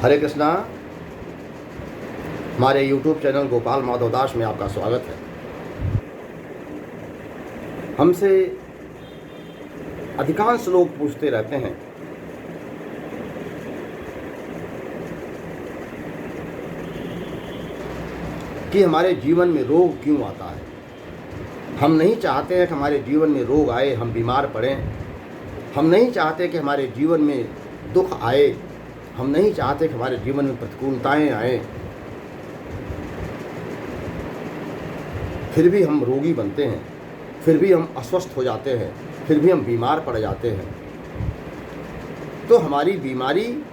हरे कृष्णा। हमारे YouTube channel Gopal Madhav Das में आपका स्वागत है। हमसे अधिकांश लोग पूछते रहते हैं कि हमारे जीवन में रोग क्यों आता है। हम नहीं चाहते हैं कि हमारे जीवन में रोग आए, हम बीमार पड़ें। हम नहीं चाहते कि हमारे जीवन में दुख आए। हम नहीं चाहते कि हमारे जीवन में प्रतिकूलताएं आए। फिर भी हम रोगी बनते हैं, फिर भी हम अस्वस्थ हो जाते हैं, फिर भी हम बीमार पड़ जाते हैं। तो हमारी बीमारी,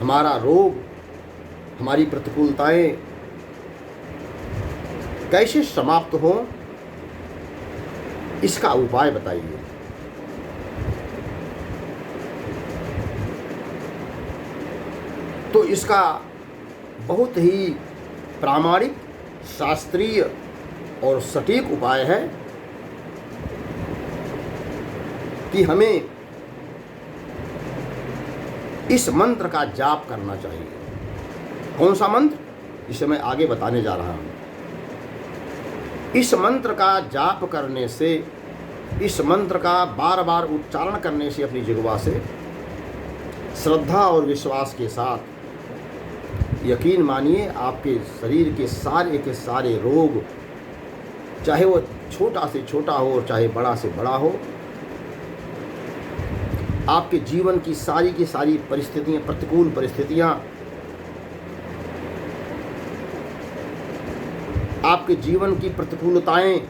हमारा रोग, हमारी प्रतिकूलताएं कैसे समाप्त हों, इसका उपाय बताइए। तो इसका बहुत ही प्रामाणिक, शास्त्रीय और सटीक उपाय है कि हमें इस मंत्र का जाप करना चाहिए। कौन सा मंत्र, इसे मैं आगे बताने जा रहा हूं। इस मंत्र का जाप करने से, इस मंत्र का बार बार उच्चारण करने से अपनी जिह्वा से श्रद्धा और विश्वास के साथ, यकीन मानिए, आपके शरीर के सारे रोग, चाहे वो छोटा से छोटा हो और चाहे बड़ा से बड़ा हो, आपके जीवन की सारी परिस्थितियां, प्रतिकूल परिस्थितियां, आपके जीवन की प्रतिकूलताएं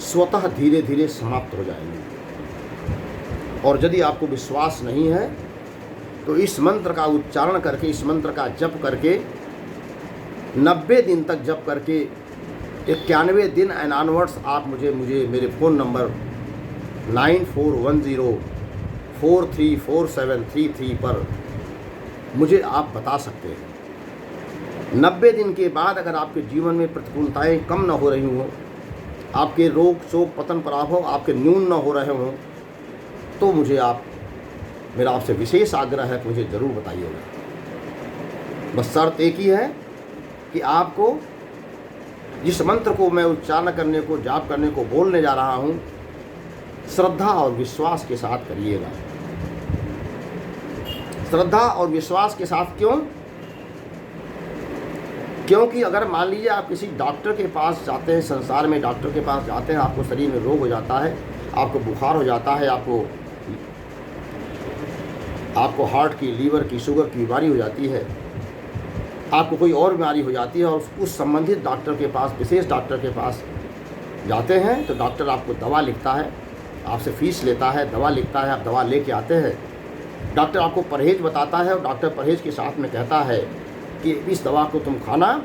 स्वतः धीरे धीरे समाप्त हो जाएंगी। और यदि आपको विश्वास नहीं है तो इस मंत्र का उच्चारण करके, इस मंत्र का जप करके 90 दिन तक जप करके 91 दिन एंड ऑनवर्ड्स आप मुझे मेरे फ़ोन नंबर 9410434733 पर मुझे आप बता सकते हैं। 90 दिन के बाद अगर आपके जीवन में प्रतिकूलताएं कम न हो रही हों, आपके रोग शोक पतन प्रभाव आपके न्यून न हो रहे हों, तो मेरा आपसे विशेष आग्रह है कि मुझे ज़रूर बताइएगा। बस शर्त एक ही है कि आपको जिस मंत्र को मैं उच्चारण करने को, जाप करने को बोलने जा रहा हूँ, श्रद्धा और विश्वास के साथ करिएगा। श्रद्धा और विश्वास के साथ क्यों? क्योंकि अगर मान लीजिए आप किसी डॉक्टर के पास जाते हैं, संसार में डॉक्टर के पास जाते हैं, आपको शरीर में रोग हो जाता है, आपको बुखार हो जाता है, आपको हार्ट की, लीवर की, शुगर की बीमारी हो जाती है, आपको कोई और बीमारी हो जाती है, और उस संबंधित डॉक्टर के पास, विशेष डॉक्टर के पास जाते हैं, तो डॉक्टर आपको दवा लिखता है, आपसे फीस लेता है, दवा लिखता है, आप दवा लेके आते हैं। डॉक्टर आपको परहेज बताता है और डॉक्टर परहेज के साथ में कहता है कि इस दवा को तुम खाना,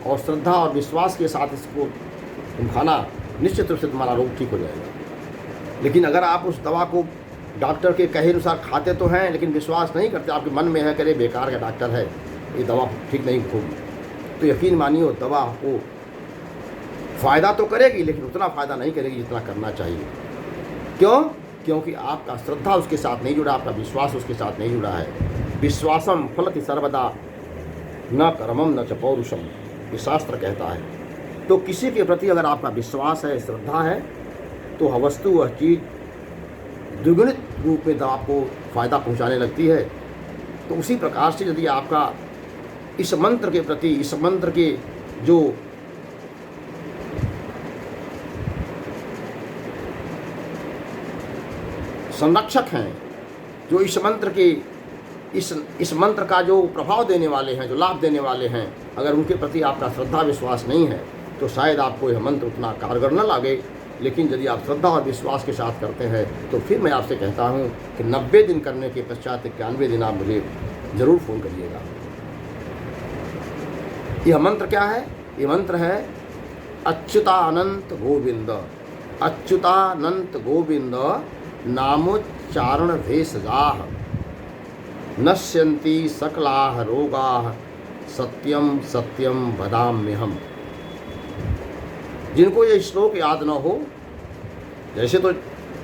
और श्रद्धा और विश्वास के साथ इसको तुम खाना, निश्चित रूप से तुम्हारा रोग ठीक हो जाएगा। लेकिन अगर आप उस दवा को डॉक्टर के कहे अनुसार खाते तो हैं, लेकिन विश्वास नहीं करते, आपके मन में है करे बेकार का डॉक्टर है, ये दवा ठीक नहीं होगी, तो यकीन मानिए वो दवा आपको फ़ायदा तो करेगी, लेकिन उतना फ़ायदा नहीं करेगी जितना करना चाहिए। क्यों? क्योंकि आपका श्रद्धा उसके साथ नहीं जुड़ा, आपका विश्वास उसके साथ नहीं जुड़ा है। विश्वासम फलति सर्वदा न कर्मम न च पौरुषम, ये शास्त्र कहता है। तो किसी के प्रति अगर आपका विश्वास है, श्रद्धा है, तो वह वस्तु, वह चीज़ द्विगुणित रूप में आपको फ़ायदा पहुंचाने लगती है। तो उसी प्रकार से यदि आपका इस मंत्र के प्रति, इस मंत्र के जो संरक्षक हैं, जो इस मंत्र के, इस मंत्र का जो प्रभाव देने वाले हैं, जो लाभ देने वाले हैं, अगर उनके प्रति आपका श्रद्धा विश्वास नहीं है, तो शायद आपको यह मंत्र उतना कारगर न लगे। लेकिन यदि आप श्रद्धा और विश्वास के साथ करते हैं, तो फिर मैं आपसे कहता हूं कि 90 दिन करने के पश्चात 91 दिन आप मुझे ज़रूर फ़ोन करिएगा। यह मंत्र क्या है? ये मंत्र है अच्युतानंत गोविंद, अच्युतानंत गोविंद नामोच्चारण भेषजाः नश्यन्ति सकलाः रोगाः सत्यम सत्यम वदाम्यहम्। जिनको ये श्लोक याद न हो, जैसे तो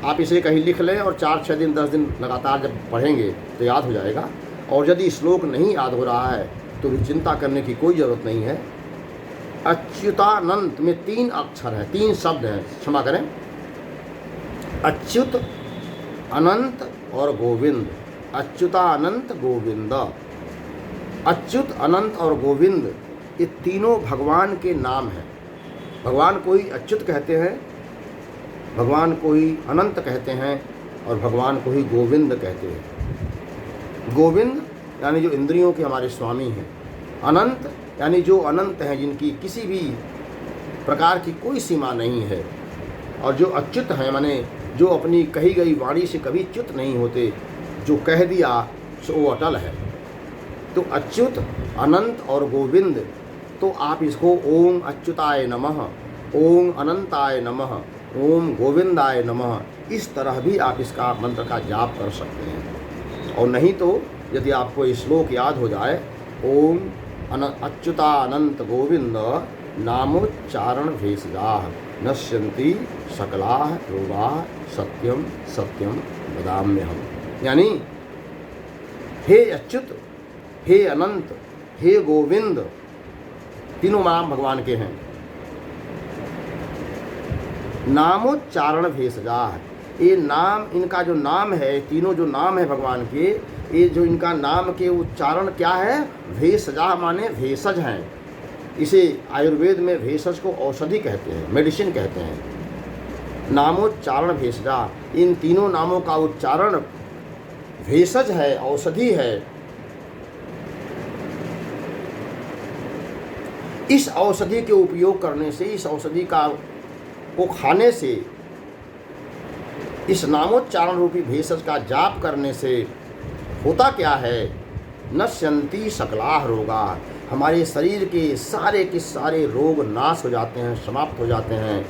आप इसे कहीं लिख लें और 4-6 दिन 10 दिन लगातार जब पढ़ेंगे तो याद हो जाएगा, और यदि श्लोक नहीं याद हो रहा है तो भी चिंता करने की कोई ज़रूरत नहीं है। अच्युतानंत में 3 अक्षर हैं, 3 शब्द हैं, क्षमा करें, अच्युत, अनंत और गोविंद। अच्युतानंत गोविंद, अच्युत, अनंत और गोविंद, ये तीनों भगवान के नाम हैं। भगवान को ही अच्युत कहते हैं, भगवान को ही अनंत कहते हैं और भगवान को ही गोविंद कहते हैं। गोविंद यानी जो इंद्रियों के हमारे स्वामी हैं, अनंत यानी जो अनंत हैं, जिनकी किसी भी प्रकार की कोई सीमा नहीं है, और जो अच्युत हैं माने जो अपनी कही गई वाणी से कभी च्युत नहीं होते, जो कह दिया सो वो अटल है। तो अच्युत, अनंत और गोविंद, तो आप इसको ओम अच्युताय नमः, ओम अनंताय नमः, ओम गोविंदाय नमः, इस तरह भी आप इसका मंत्र का जाप कर सकते हैं। और नहीं तो यदि आपको ये श्लोक याद हो जाए, ओम अच्युतानंत गोविंद नामोच्चारण भेषजाः नश्यन्ति सकलाः रोगाः सत्यम सत्यम वदाम्यहम्। यानी हे अच्युत, हे अनंत, हे गोविंद, तीनों नाम भगवान के हैं। नामोच्चारण भेषजाः, ये नाम, इनका जो नाम है, तीनों जो नाम है भगवान के, ये जो इनका नाम के उच्चारण क्या है, भेषजाः माने भेषज हैं। इसे आयुर्वेद में भेषज को औषधि कहते हैं, मेडिसिन कहते हैं। नामोच्चारण भेषजाः, इन तीनों नामों का उच्चारण भेषज है, औषधि है। इस औषधि के उपयोग करने से, इस औषधि को खाने से, इस नामोच्चारण रूपी भेषज का जाप करने से होता क्या है, नश्यन्ति सकलाः रोगाः, हमारे शरीर के सारे रोग नाश हो जाते हैं, समाप्त हो जाते हैं।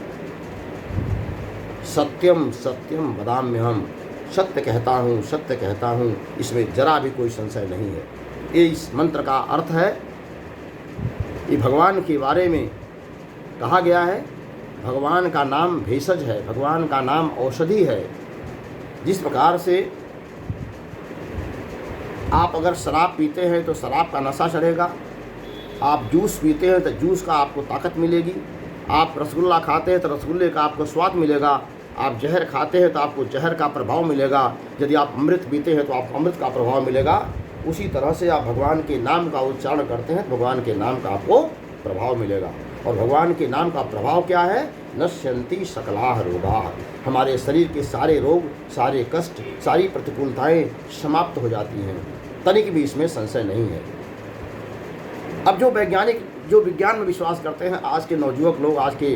सत्यम सत्यम वदाम्यहम्, सत्य कहता हूँ, सत्य कहता हूँ, इसमें जरा भी कोई संशय नहीं है। ये इस मंत्र का अर्थ है। ये भगवान के बारे में कहा गया है, भगवान का नाम भेषज है, भगवान का नाम औषधि है। जिस प्रकार से आप अगर शराब पीते हैं तो शराब का नशा चढ़ेगा, आप जूस पीते हैं तो जूस का आपको ताकत मिलेगी, आप रसगुल्ला खाते हैं तो रसगुल्ले का आपको स्वाद मिलेगा, आप जहर खाते हैं तो आपको जहर का प्रभाव मिलेगा, यदि आप अमृत पीते हैं तो आपको अमृत का प्रभाव मिलेगा। उसी तरह से आप भगवान के नाम का उच्चारण करते हैं तो भगवान के नाम का आपको प्रभाव मिलेगा। और भगवान के नाम का प्रभाव क्या है, नश्यन्ति सकलाः रोगाः, हमारे शरीर के सारे रोग, सारे कष्ट, सारी प्रतिकूलताएं समाप्त हो जाती हैं। तनिक भी इसमें संशय नहीं है। अब जो विज्ञान में विश्वास करते हैं, आज के नवयुवक लोग, आज के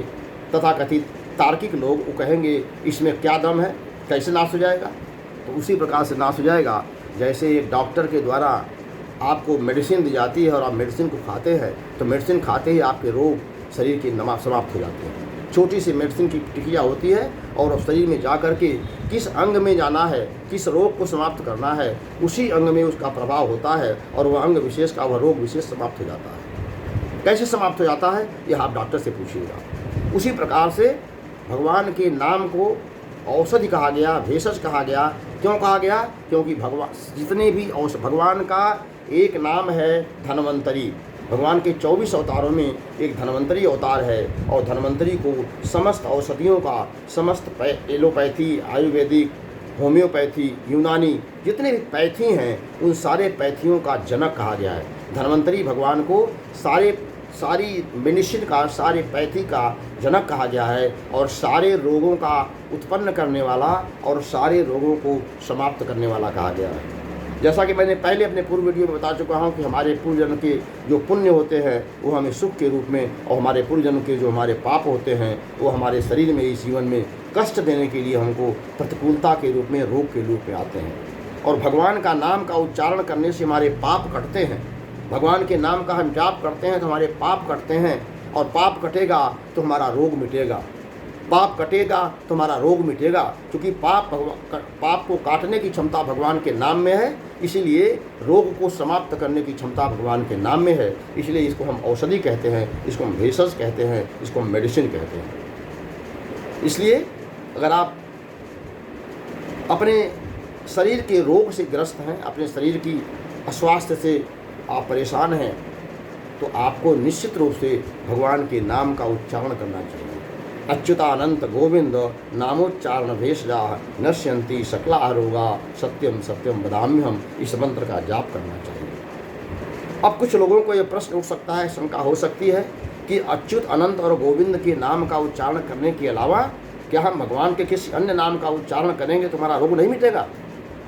तथाकथित तार्किक लोग, वो कहेंगे इसमें क्या दम है, कैसे नाश हो जाएगा। तो उसी प्रकार से नाश हो जाएगा जैसे एक डॉक्टर के द्वारा आपको मेडिसिन दी जाती है और आप मेडिसिन को खाते हैं, तो मेडिसिन खाते ही आपके रोग शरीर की समाप्त हो जाते हैं। छोटी सी मेडिसिन की टिकिया होती है और अब शरीर में जा कर के किस अंग में जाना है, किस रोग को समाप्त करना है, उसी अंग में उसका प्रभाव होता है और वह अंग विशेष का, वह रोग विशेष समाप्त हो जाता है। कैसे समाप्त हो जाता है, यह आप डॉक्टर से पूछिएगा। उसी प्रकार से भगवान के नाम को औषधि कहा गया, भेषज कहा गया। क्यों कहा गया, क्योंकि भगवान जितने भी भगवान का एक नाम है धन्वंतरी। भगवान के 24 अवतारों में एक धन्वंतरी अवतार है, और धन्वंतरी को समस्त औषधियों का, समस्त एलोपैथी, आयुर्वेदिक, होम्योपैथी, यूनानी, जितने भी पैथी हैं, उन सारे पैथियों का जनक कहा गया है। धन्वंतरी भगवान को सारी मेडिसिन का, सारे पैथी का जनक कहा गया है, और सारे रोगों का उत्पन्न करने वाला और सारे रोगों को समाप्त करने वाला कहा गया है। जैसा कि मैंने पहले अपने पूर्व वीडियो में बता चुका हूँ कि हमारे पूर्वजन्म के जो पुण्य होते हैं वो हमें सुख के रूप में, और हमारे पूर्वजन्म के जो हमारे पाप होते हैं वो हमारे शरीर में, इस जीवन में कष्ट देने के लिए हमको प्रतिकूलता के रूप में, रोग के रूप में आते हैं। और भगवान का नाम का उच्चारण करने से हमारे पाप कटते हैं। भगवान के नाम का हम जाप करते हैं तो हमारे पाप कटते हैं, और पाप कटेगा तो हमारा रोग मिटेगा। पाप कटेगा तो हमारा रोग मिटेगा, क्योंकि पाप को काटने की क्षमता भगवान के नाम में है, इसीलिए रोग को समाप्त करने की क्षमता भगवान के नाम में है। इसलिए इसको हम औषधि कहते हैं, इसको हम भेषज कहते हैं, इसको हम मेडिसिन कहते हैं। इसलिए अगर आप अपने शरीर के रोग से ग्रस्त हैं, अपने शरीर की अस्वास्थ्य से आप परेशान हैं तो आपको निश्चित रूप से भगवान के नाम का उच्चारण करना चाहिए। अच्युतानंत गोविंद नामोच्चारण भेषजा नश्यंती सकला रोगा सत्यम सत्यम वदाम्यहम, इस मंत्र का जाप करना चाहिए। अब कुछ लोगों को यह प्रश्न उठ सकता है, शंका हो सकती है कि अच्युत अनंत और गोविंद के नाम का उच्चारण करने के अलावा क्या हम भगवान के किसी अन्य नाम का उच्चारण करेंगे तो हमारा रोग नहीं मिटेगा,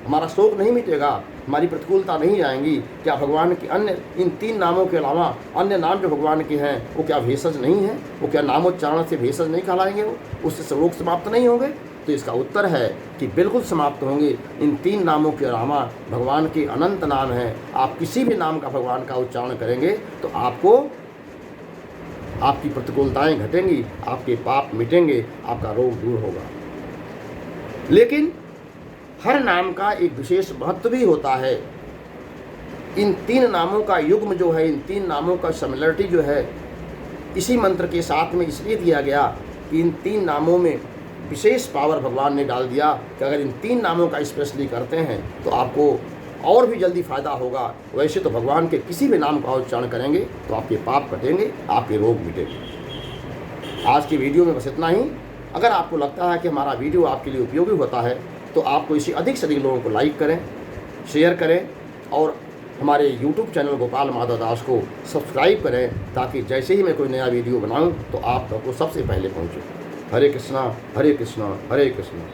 हमारा शोक नहीं मिटेगा, हमारी प्रतिकूलता नहीं जाएंगी? क्या भगवान के अन्य इन 3 नामों के अलावा अन्य नाम जो भगवान के हैं वो क्या भेषज नहीं हैं? वो क्या नामोच्चारण से भेषज नहीं कहलाएंगे? वो उससे रोग समाप्त नहीं होंगे? तो इसका उत्तर है कि बिल्कुल समाप्त होंगे। इन 3 नामों के अलावा भगवान के अनंत नाम हैं। आप किसी भी नाम का भगवान का उच्चारण करेंगे तो आपको आपकी प्रतिकूलताएं घटेंगी, आपके पाप मिटेंगे, आपका रोग दूर होगा। लेकिन हर नाम का एक विशेष महत्व भी होता है। इन 3 नामों का युग्म जो है, इन 3 नामों का सिमिलरिटी जो है, इसी मंत्र के साथ में इसलिए दिया गया कि इन 3 नामों में विशेष पावर भगवान ने डाल दिया कि अगर इन 3 नामों का स्पेशली करते हैं तो आपको और भी जल्दी फायदा होगा। वैसे तो भगवान के किसी भी नाम का उच्चारण करेंगे तो आपके पाप कटेंगे, आपके रोग मिटेंगे। आज की वीडियो में बस इतना ही। अगर आपको लगता है कि हमारा वीडियो आपके लिए उपयोगी होता है तो आपको इसी अधिक से अधिक लोगों को लाइक करें, शेयर करें और हमारे YouTube चैनल गोपाल माधव दास को सब्सक्राइब करें, ताकि जैसे ही मैं कोई नया वीडियो बनाऊं तो आप तक को सबसे पहले पहुंचे। हरे कृष्णा हरे कृष्णा हरे कृष्णा।